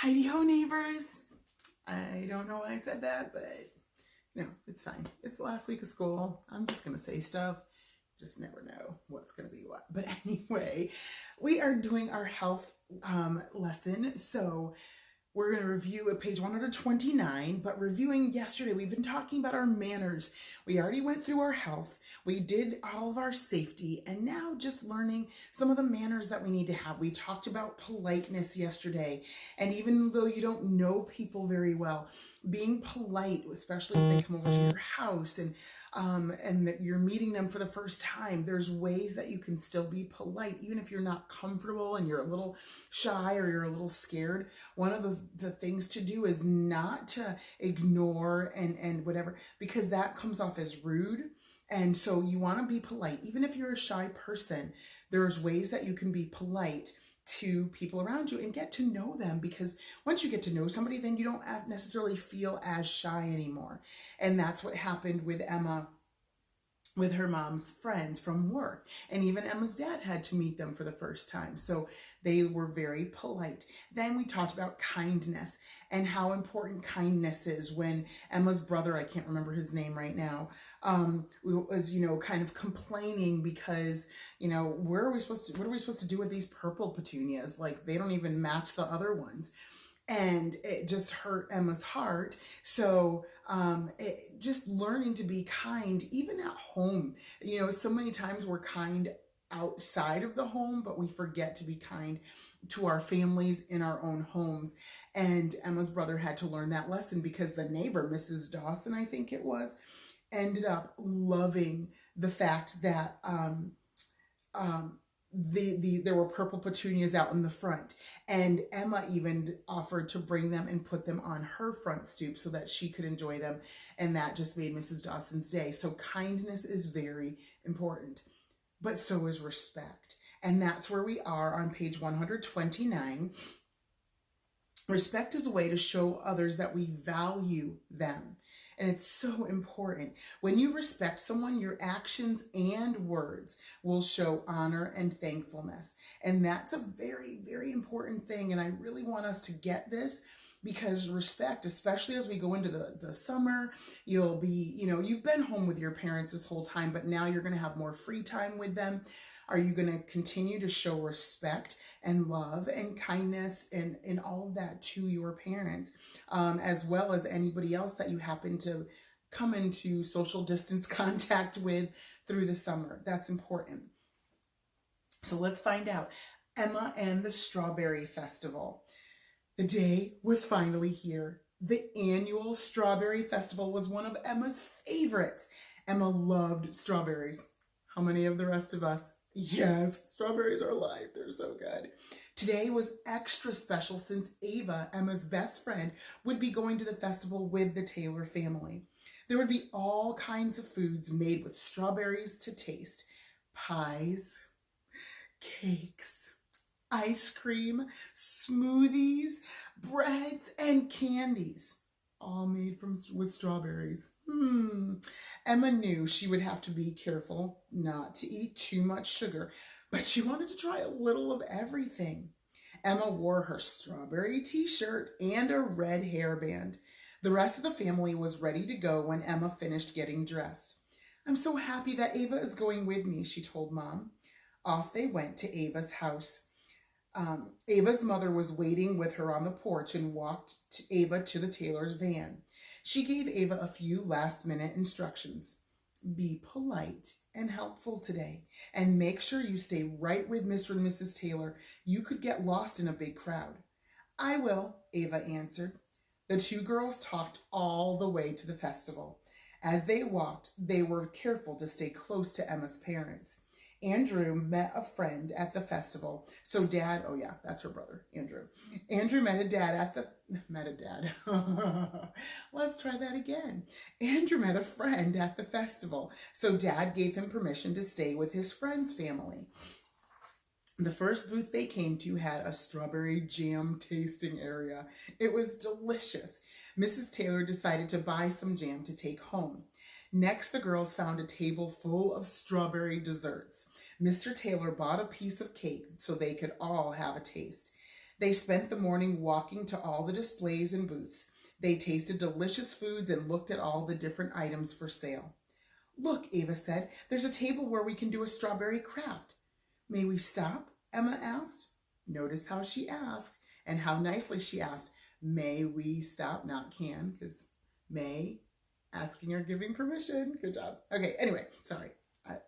Heidi-ho, neighbors. I don't know why I said that, but no, it's fine. It's the last week of school. I'm just going to say stuff. Just never know what's going to be what. But anyway, we are doing our health lesson. So we're going to review at page 129, but reviewing yesterday, we've been talking about our manners. We already went through our health. We did all of our safety, and now just learning some of the manners that we need to have. We talked about politeness yesterday, and even though you don't know people very well, being polite, especially if they come over to your house and that you're meeting them for the first time, there's ways that you can still be polite, even if you're not comfortable and you're a little shy or you're a little scared. One of the things to do is not to ignore and whatever, because that comes off as rude. And so you want to be polite. Even if you're a shy person, there's ways that you can be polite to people around you and get to know them, because once you get to know somebody, then you don't necessarily feel as shy anymore. And that's what happened with Emma, with her mom's friend from work. And even Emma's dad had to meet them for the first time. So they were very polite. Then we talked about kindness and how important kindness is. When Emma's brother, I can't remember his name right now, was, kind of complaining because, what are we supposed to do with these purple petunias? Like, they don't even match the other ones. And it just hurt Emma's heart. So just learning to be kind, even at home. So many times we're kind outside of the home, but we forget to be kind to our families in our own homes. And Emma's brother had to learn that lesson, because the neighbor, Mrs. Dawson, I think it was, ended up loving the fact that there were purple petunias out in the front, and Emma even offered to bring them and put them on her front stoop so that she could enjoy them, and that just made Mrs. Dawson's day. So kindness is very important, but so is respect, and that's where we are on page 129. Respect is a way to show others that we value them. And it's so important. When you respect someone, your actions and words will show honor and thankfulness. And that's a very, very important thing. And I really want us to get this, because respect, especially as we go into the summer, you'll be, you've been home with your parents this whole time, but now you're going to have more free time with them. Are you going to continue to show respect and love and kindness and all of that to your parents, as well as anybody else that you happen to come into social distance contact with through the summer? That's important. So let's find out. Emma and the Strawberry Festival. The day was finally here. The annual Strawberry Festival was one of Emma's favorites. Emma loved strawberries. How many of the rest of us? Yes, strawberries are life. They're so good. Today was extra special since Ava, Emma's best friend, would be going to the festival with the Taylor family. There would be all kinds of foods made with strawberries to taste. Pies, cakes, ice cream, smoothies, breads, and candies, all made with strawberries. Emma knew she would have to be careful not to eat too much sugar, but she wanted to try a little of everything. Emma wore her strawberry t-shirt and a red hairband. The rest of the family was ready to go when Emma finished getting dressed. "I'm so happy that Ava is going with me," she told Mom. Off they went to Ava's house. Ava's mother was waiting with her on the porch and walked Ava to the Taylor's van. She gave Ava a few last-minute instructions. "Be polite and helpful today, and make sure you stay right with Mr. and Mrs. Taylor. You could get lost in a big crowd." "I will," Ava answered. The two girls talked all the way to the festival. As they walked, they were careful to stay close to Emma's parents. Andrew met a friend at the festival. So Dad, oh yeah, that's her brother, Andrew. Andrew met a dad. Let's try that again. Andrew met a friend at the festival. So Dad gave him permission to stay with his friend's family. The first booth they came to had a strawberry jam tasting area. It was delicious. Mrs. Taylor decided to buy some jam to take home. Next, the girls found a table full of strawberry desserts. Mr. Taylor bought a piece of cake so they could all have a taste. They spent the morning walking to all the displays and booths. They tasted delicious foods and looked at all the different items for sale. Look, Ava said, there's a table where we can do a strawberry craft. May we stop? Emma asked. Notice how she asked and how nicely she asked. May we stop? Not can, because may, asking or giving permission. Good job. Okay, anyway, sorry.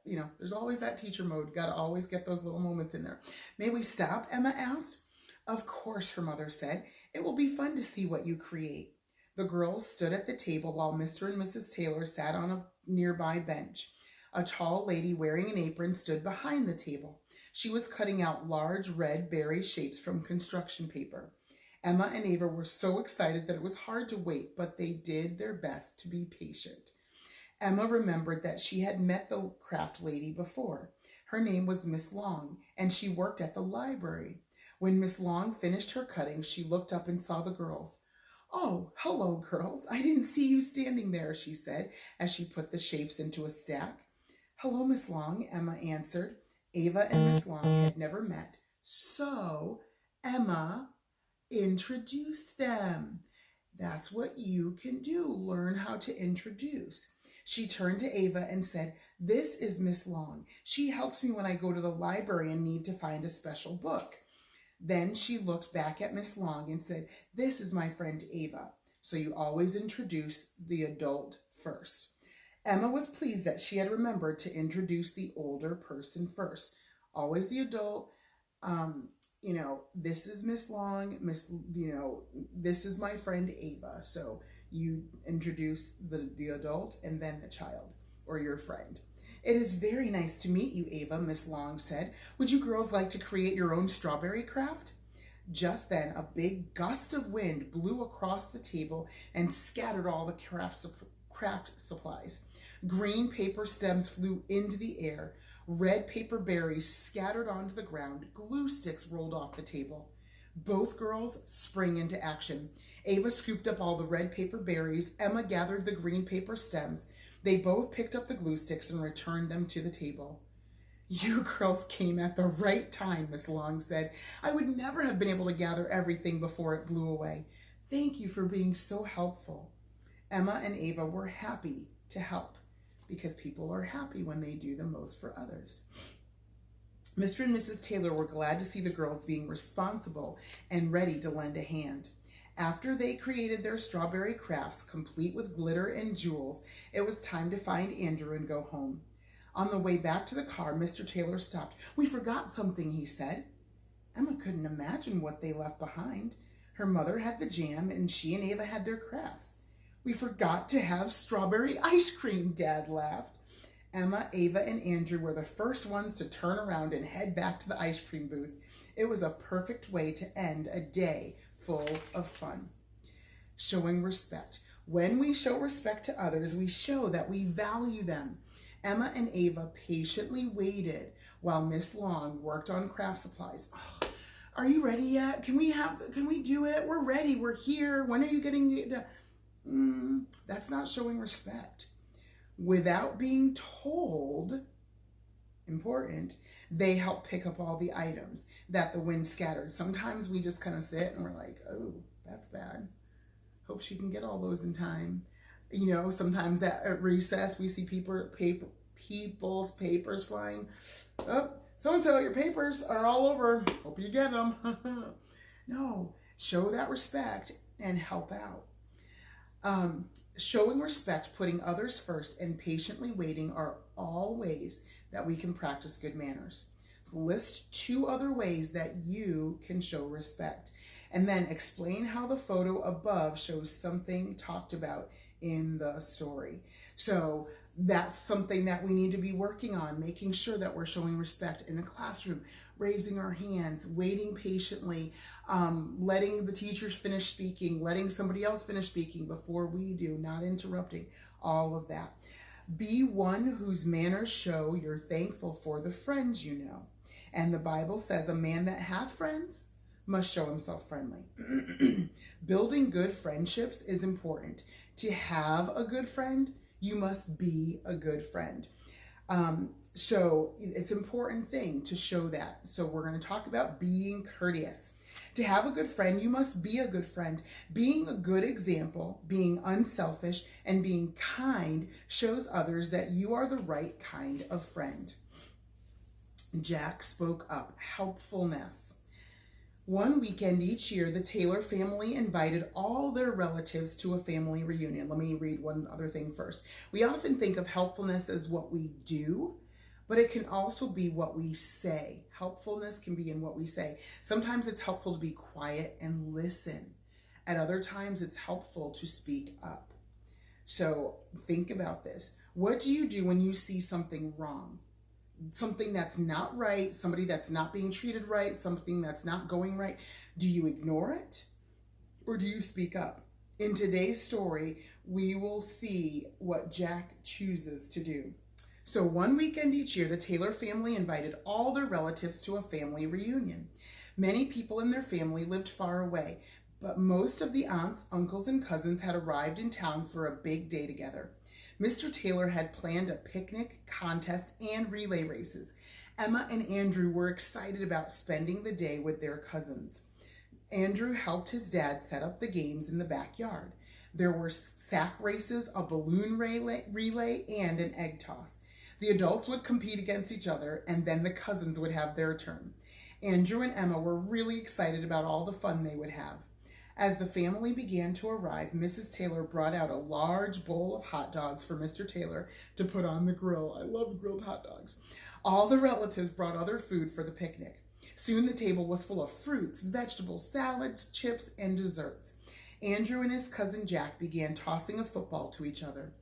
There's always that teacher mode. Got to always get those little moments in there. May we stop? Emma asked. Of course, her mother said. It will be fun to see what you create. The girls stood at the table while Mr. and Mrs. Taylor sat on a nearby bench. A tall lady wearing an apron stood behind the table. She was cutting out large red berry shapes from construction paper. Emma and Ava were so excited that it was hard to wait, but they did their best to be patient. Emma remembered that she had met the craft lady before. Her name was Miss Long, and she worked at the library. When Miss Long finished her cutting, she looked up and saw the girls. Oh, hello, girls. I didn't see you standing there, she said, as she put the shapes into a stack. Hello, Miss Long, Emma answered. Ava and Miss Long had never met, so Emma introduced them. That's what you can do, learn how to introduce. She turned to Ava and said, This is Miss Long. She helps me when I go to the library and need to find a special book. Then she looked back at Miss Long and said, This is my friend Ava. So you always introduce the adult first. Emma was pleased that she had remembered to introduce the older person first. Always the adult. This is Miss Long. This is my friend Ava. So you introduce the adult and then the child or your friend. It is very nice to meet you, Ava, Miss Long said. Would you girls like to create your own strawberry craft? Just then, a big gust of wind blew across the table and scattered all the craft supplies. Green paper stems flew into the air. Red paper berries scattered onto the ground. Glue sticks rolled off the table. Both girls sprang into action. Ava scooped up all the red paper berries. Emma gathered the green paper stems. They both picked up the glue sticks and returned them to the table. You girls came at the right time, Miss Long said. I would never have been able to gather everything before it blew away. Thank you for being so helpful. Emma and Ava were happy to help because people are happy when they do the most for others. Mr. and Mrs. Taylor were glad to see the girls being responsible and ready to lend a hand. After they created their strawberry crafts, complete with glitter and jewels, it was time to find Andrew and go home. On the way back to the car, Mr. Taylor stopped. We forgot something, he said. Emma couldn't imagine what they left behind. Her mother had the jam, and she and Ava had their crafts. We forgot to have strawberry ice cream, Dad laughed. Emma, Ava, and Andrew were the first ones to turn around and head back to the ice cream booth. It was a perfect way to end a day full of fun. Showing respect. When we show respect to others, we show that we value them. Emma and Ava patiently waited while Miss Long worked on craft supplies. Oh, are you ready yet? Can we do it? We're ready. We're here. When are you getting it done? That's not showing respect. Without being told, important, they help pick up all the items that the wind scattered. Sometimes we just kind of sit and we're like, oh, that's bad. Hope she can get all those in time. Sometimes at recess, we see people's papers flying. Oh, so-and-so, your papers are all over. Hope you get them. No, show that respect and help out. Showing respect, putting others first, and patiently waiting are all ways that we can practice good manners. So list 2 other ways that you can show respect. And then explain how the photo above shows something talked about in the story. So that's something that we need to be working on, making sure that we're showing respect in the classroom, raising our hands, waiting patiently, letting the teachers finish speaking, letting somebody else finish speaking before we do, not interrupting, all of that. Be one whose manners show you're thankful for the friends you know. And the Bible says a man that hath friends must show himself friendly. Building good friendships is important. To have a good friend, you must be a good friend. So it's an important thing to show that. So we're going to talk about being courteous. To have a good friend, you must be a good friend. Being a good example, being unselfish, and being kind shows others that you are the right kind of friend. Jack spoke up. Helpfulness. One weekend each year, the Taylor family invited all their relatives to a family reunion. Let me read one other thing first. We often think of helpfulness as what we do, but it can also be what we say. Helpfulness can be in what we say. Sometimes it's helpful to be quiet and listen. At other times, it's helpful to speak up. So think about this. What do you do when you see something wrong? Something that's not right, somebody that's not being treated right, something that's not going right? Do you ignore it or do you speak up? In today's story, we will see what Jack chooses to do. So one weekend each year, the Taylor family invited all their relatives to a family reunion. Many people in their family lived far away, but most of the aunts, uncles, and cousins had arrived in town for a big day together. Mr. Taylor had planned a picnic, contest, and relay races. Emma and Andrew were excited about spending the day with their cousins. Andrew helped his dad set up the games in the backyard. There were sack races, a balloon relay, and an egg toss. The adults would compete against each other, and then the cousins would have their turn. Andrew and Emma were really excited about all the fun they would have. As the family began to arrive, Mrs. Taylor brought out a large bowl of hot dogs for Mr. Taylor to put on the grill. I love grilled hot dogs. All the relatives brought other food for the picnic. Soon the table was full of fruits, vegetables, salads, chips, and desserts. Andrew and his cousin Jack began tossing a football to each other.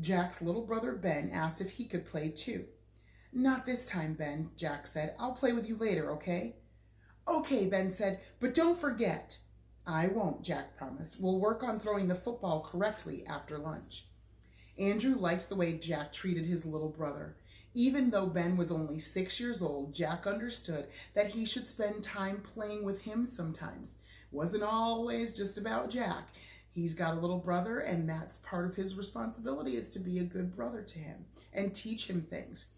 Jack's little brother Ben asked if he could play too. "Not this time, Ben," Jack said. "I'll play with you later, okay?" "Okay," Ben said, "but don't forget." "I won't," Jack promised. "We'll work on throwing the football correctly after lunch." Andrew liked the way Jack treated his little brother. Even though Ben was only 6 years old, Jack understood that he should spend time playing with him sometimes. It wasn't always just about Jack. He's got a little brother, and that's part of his responsibility, is to be a good brother to him and teach him things.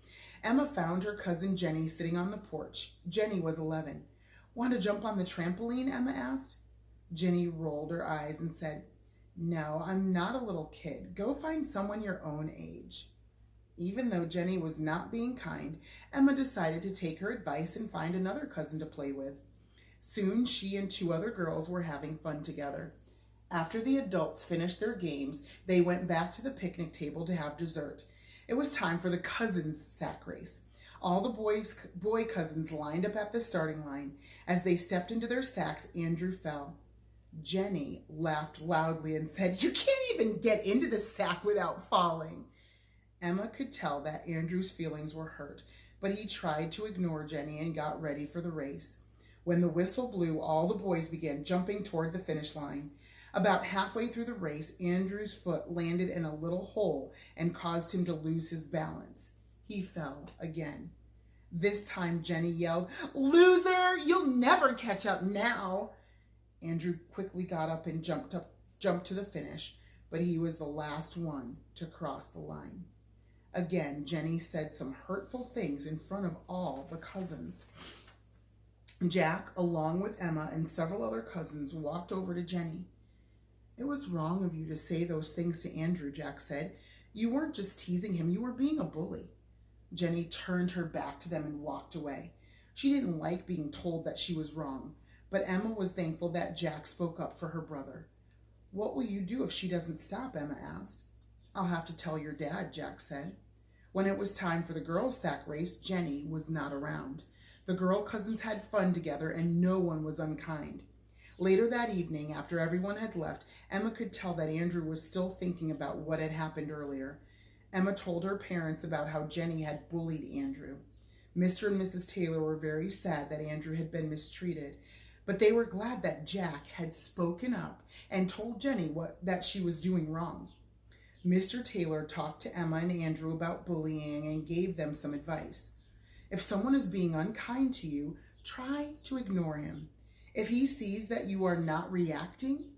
Emma found her cousin Jenny sitting on the porch. Jenny was 11. "Want to jump on the trampoline?" Emma asked. Jenny rolled her eyes and said, "No, I'm not a little kid. Go find someone your own age." Even though Jenny was not being kind, Emma decided to take her advice and find another cousin to play with. Soon she and 2 other girls were having fun together. After the adults finished their games, they went back to the picnic table to have dessert. It was time for the cousins' sack race. All the boy cousins lined up at the starting line. As they stepped into their sacks, Andrew fell. Jenny laughed loudly and said, "You can't even get into the sack without falling." Emma could tell that Andrew's feelings were hurt, but he tried to ignore Jenny and got ready for the race. When the whistle blew, all the boys began jumping toward the finish line. About halfway through the race, Andrew's foot landed in a little hole and caused him to lose his balance. He fell again. This time Jenny yelled, "Loser, you'll never catch up now." Andrew quickly got up and jumped to the finish, but he was the last one to cross the line. Again, Jenny said some hurtful things in front of all the cousins. Jack, along with Emma and several other cousins, walked over to Jenny. "It was wrong of you to say those things to Andrew," Jack said. "You weren't just teasing him, you were being a bully." Jenny turned her back to them and walked away. She didn't like being told that she was wrong, but Emma was thankful that Jack spoke up for her brother. "What will you do if she doesn't stop?" Emma asked. "I'll have to tell your dad," Jack said. When it was time for the girls' sack race, Jenny was not around. The girl cousins had fun together and no one was unkind. Later that evening, after everyone had left, Emma could tell that Andrew was still thinking about what had happened earlier. Emma told her parents about how Jenny had bullied Andrew. Mr. and Mrs. Taylor were very sad that Andrew had been mistreated, but they were glad that Jack had spoken up and told Jenny that she was doing wrong. Mr. Taylor talked to Emma and Andrew about bullying and gave them some advice. If someone is being unkind to you, try to ignore him. If he sees that you are not reacting,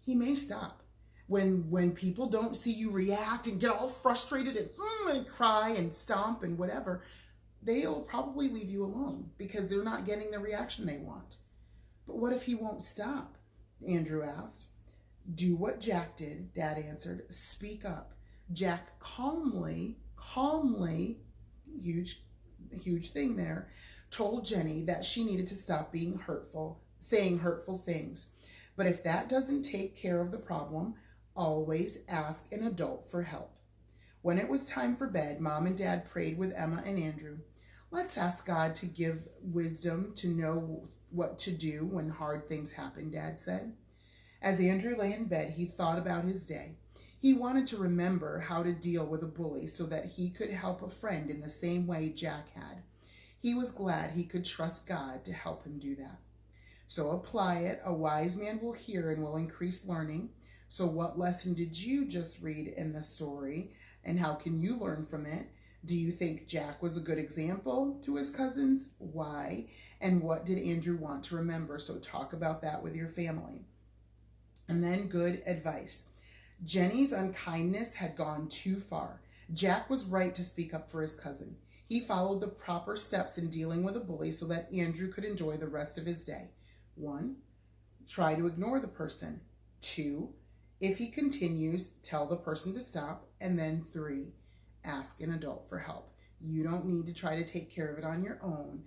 he may stop. When people don't see you react and get all frustrated and cry and stomp and whatever, they'll probably leave you alone because they're not getting the reaction they want. But what if he won't stop? Andrew asked. Do what Jack did, Dad answered. Speak up. Jack calmly, huge thing there, told Jenny that she needed to stop being hurtful, saying hurtful things. But if that doesn't take care of the problem, always ask an adult for help. When it was time for bed, Mom and Dad prayed with Emma and Andrew. Let's ask God to give wisdom to know what to do when hard things happen, Dad said. As Andrew lay in bed, he thought about his day. He wanted to remember how to deal with a bully so that he could help a friend in the same way Jack had. He was glad he could trust God to help him do that. So apply it. A wise man will hear and will increase learning. So what lesson did you just read in the story, and how can you learn from it? Do you think Jack was a good example to his cousins? Why? And what did Andrew want to remember? So talk about that with your family. And then good advice. Jenny's unkindness had gone too far. Jack was right to speak up for his cousin. He followed the proper steps in dealing with a bully so that Andrew could enjoy the rest of his day. 1, try to ignore the person. 2, if he continues, tell the person to stop. And then 3, ask an adult for help. You don't need to try to take care of it on your own.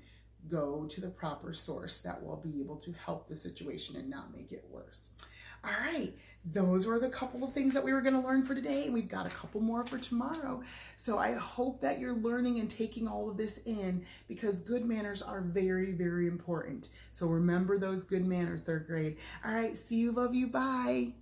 Go to the proper source that will be able to help the situation and not make it worse. All right, those were the couple of things that we were going to learn for today, and we've got a couple more for tomorrow. So I hope that you're learning and taking all of this in, because good manners are very, very important. So remember those good manners. They're great. All right, see you, love you, bye.